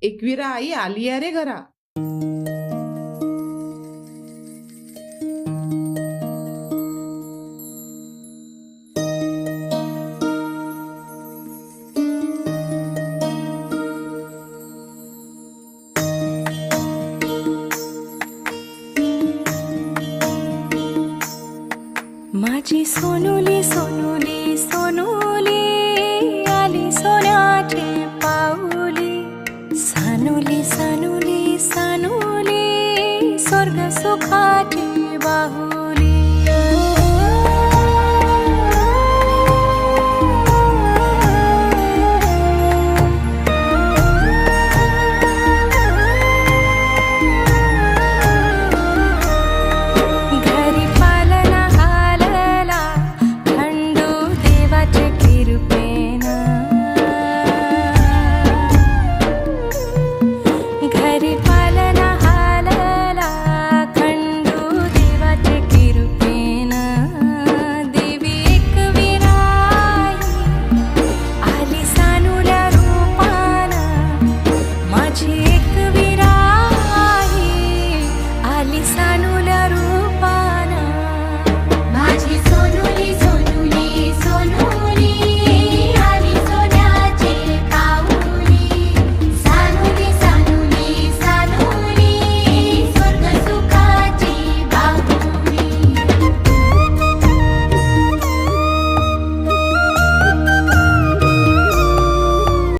एकविरा आई आली रे घरा. माझी सोनुली सोनुली सोनुली आली सोन्याचे पाऊली. सानुली सानुली सानुली स्वर्ग सुखाची बाहुली.